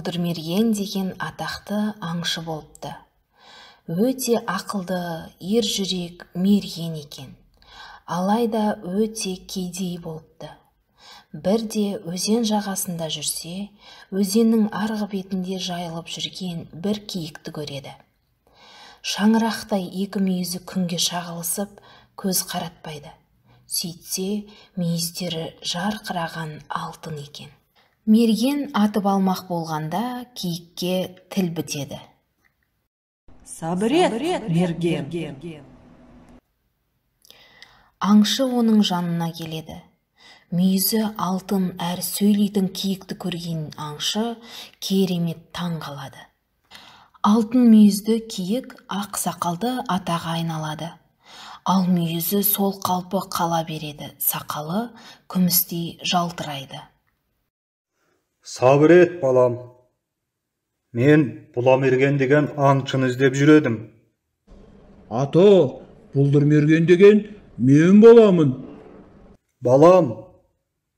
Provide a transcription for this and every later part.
Бұлдырмерген деген атақты аңшы болыпты. Өте ақылды, ер жүрек мерген екен. Алайда өте кедей болыпты. Бірде өзен жағасында жүрсе, өзеннің арғы бетінде жайылып жүрген бір киікті көреді. Шаңырақтай екі мүйізі күнге шағылысып, көз қаратпайды. Сөйтсе, мүйіздері жарқыраған алтын екен. Мерген атып алмақ болғанда киікке тіл бітеді. Сабыр ет, мерген. Аңшы оның жанына келеді. Мүйізі алтын әр сөйлейтін киікті көрген аңшы керемет таң қалады. Алтын мүйізді киік ақ сақалды атаға айналады. Ал мүйізі сол қалпы қала береді, сақалы күмістей жалтырайды. Сабыр ет, балам. Мен Бұлдырмерген деген аңшыны іздеп жүредім. Ата, Бұлдырмерген деген мен боламын. Балам,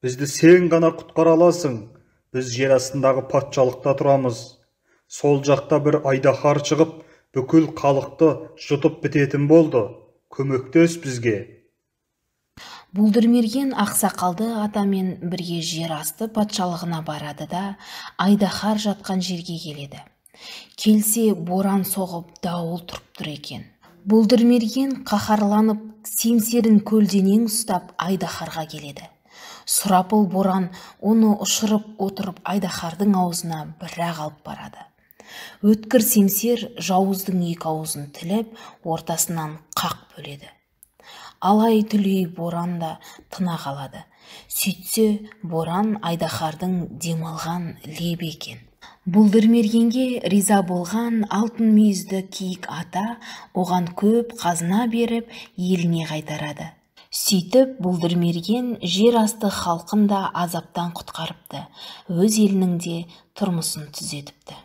бізді сен ғана құтқара аласың. Біз жер астындағы патшалықта тұрамыз. Сол жақта бір айдаһар шығып, бүкіл халықты жұтып бітетін болды. Көмектес бізге. Бұлдырмерген ақсақалды атамен бірге жер асты патшалығына барады да, айдаһар жатқан жерге келеді. Келсе, боран соғып, дауыл тұрып тұр екен. Бұлдырмерген қаһарланып, семсерін көлденең ұстап айдаһарға келеді. Сұрапыл боран оны ұшырып отырып айдаһардың аузына бір-ақ алып барады. Өткір семсер жауыздың екі аузын тіліп, ортасынан қақ бөледі. Алай-түлей боран да тына қалады. Сөйтсе, боран айдаһардың демалған лебі екен. Бұлдырмергенге риза болған алтын мүйізді киік ата оған көп қазына беріп, еліне қайтарады. Сөйтіп, Бұлдырмерген жер асты халқын да азаптан құтқарыпты, өз елінің де тұрмысын түзетіпті.